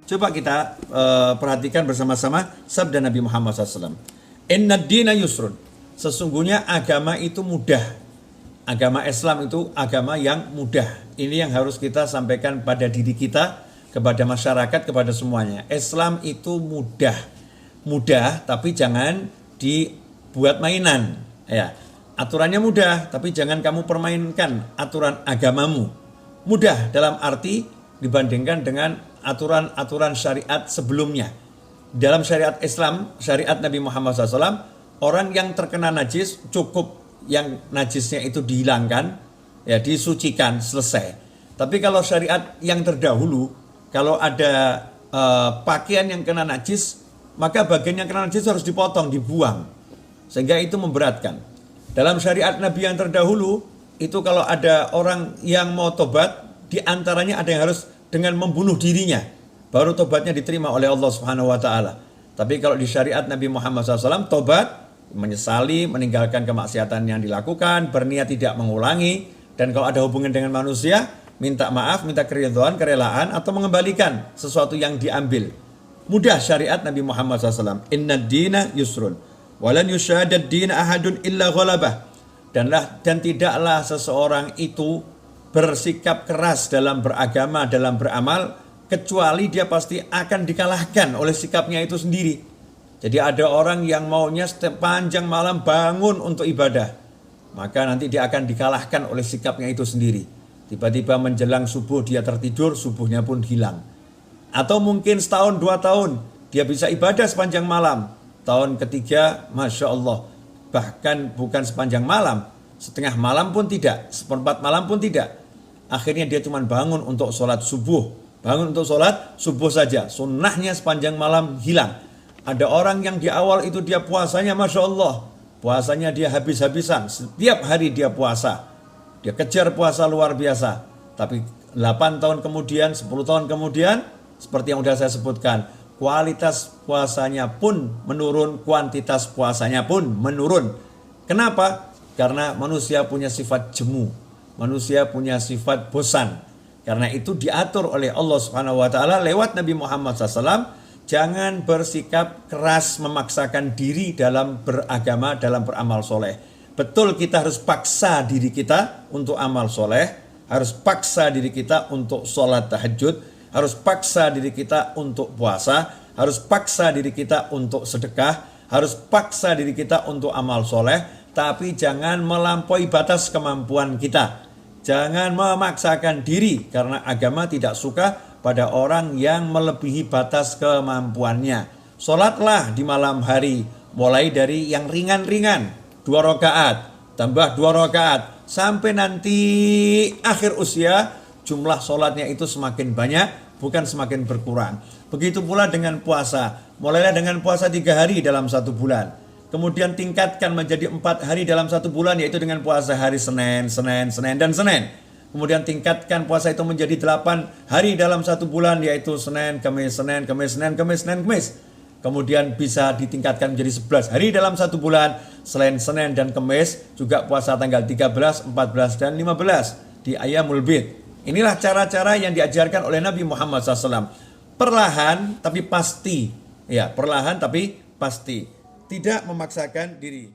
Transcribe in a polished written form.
Coba kita perhatikan bersama-sama sabda Nabi Muhammad SAW. Inna dina yusrun. Sesungguhnya agama itu mudah. Agama Islam itu agama yang mudah. Ini yang harus kita sampaikan pada diri kita, kepada masyarakat, kepada semuanya. Islam itu mudah. Mudah, tapi jangan dibuat mainan. Ya, aturannya mudah, tapi jangan kamu permainkan aturan agamamu. Mudah dalam arti dibandingkan dengan aturan-aturan syariat sebelumnya. Dalam syariat Islam, syariat Nabi Muhammad SAW, orang yang terkena najis cukup yang najisnya itu dihilangkan, ya disucikan, selesai. Tapi kalau syariat yang terdahulu, kalau ada pakaian yang kena najis, maka bagian yang kena najis harus dipotong, dibuang. Sehingga itu memberatkan. Dalam syariat Nabi yang terdahulu, itu kalau ada orang yang mau tobat, di antaranya ada yang harus dengan membunuh dirinya, baru tobatnya diterima oleh Allah Subhanahu wa taala. Tapi kalau di syariat Nabi Muhammad SAW, tobat, menyesali, meninggalkan kemaksiatan yang dilakukan, berniat tidak mengulangi, dan kalau ada hubungan dengan manusia, minta maaf, minta keridhaan, kerelaan, atau mengembalikan sesuatu yang diambil. Mudah syariat Nabi Muhammad SAW. Inna dina yusrun, walan yusyadad dina ahadun illa ghalabah. Dan tidaklah seseorang itu bersikap keras dalam beragama, dalam beramal, kecuali dia pasti akan dikalahkan oleh sikapnya itu sendiri. Jadi ada orang yang maunya sepanjang malam bangun untuk ibadah, maka nanti dia akan dikalahkan oleh sikapnya itu sendiri. Tiba-tiba menjelang subuh dia tertidur, subuhnya pun hilang. Atau mungkin setahun, 2 tahun, dia bisa ibadah sepanjang malam. Tahun ketiga, Masya Allah, bahkan bukan sepanjang malam, setengah malam pun tidak, seperempat malam pun tidak. Akhirnya dia cuma bangun untuk sholat subuh. Bangun untuk sholat subuh saja. Sunnahnya sepanjang malam hilang. Ada orang yang di awal itu dia puasanya Masya Allah. Puasanya dia habis-habisan. Setiap hari dia puasa. Dia kejar puasa luar biasa. Tapi 8 tahun kemudian, 10 tahun kemudian, seperti yang sudah saya sebutkan, kualitas puasanya pun menurun, kuantitas puasanya pun menurun. Kenapa? Karena manusia punya sifat jemu. Manusia punya sifat bosan. Karena itu diatur oleh Allah Subhanahu wa taala lewat Nabi Muhammad SAW, jangan bersikap keras memaksakan diri dalam beragama, dalam beramal soleh. Betul, kita harus paksa diri kita untuk amal soleh, harus paksa diri kita untuk sholat tahajud, harus paksa diri kita untuk puasa, harus paksa diri kita untuk sedekah, harus paksa diri kita untuk amal soleh, tapi jangan melampaui batas kemampuan kita. Jangan memaksakan diri, karena agama tidak suka pada orang yang melebihi batas kemampuannya. Sholatlah di malam hari, mulai dari yang ringan-ringan, 2 rakaat, tambah 2 rakaat, sampai nanti akhir usia, jumlah sholatnya itu semakin banyak, bukan semakin berkurang. Begitu pula dengan puasa, mulailah dengan puasa 3 hari dalam 1 bulan. Kemudian tingkatkan menjadi 4 hari dalam 1 bulan, yaitu dengan puasa hari Senin, dan Senin. Kemudian tingkatkan puasa itu menjadi 8 hari dalam 1 bulan, yaitu Senin, Kamis, Senin, Kamis, Senin, Kamis, Senin, Kamis. Kemudian bisa ditingkatkan menjadi 11 hari dalam 1 bulan, selain Senin dan Kamis, juga puasa tanggal 13, 14, dan 15 di Ayyamul Bid. Inilah cara-cara yang diajarkan oleh Nabi Muhammad SAW. Perlahan tapi pasti. Ya, perlahan tapi pasti. Tidak memaksakan diri.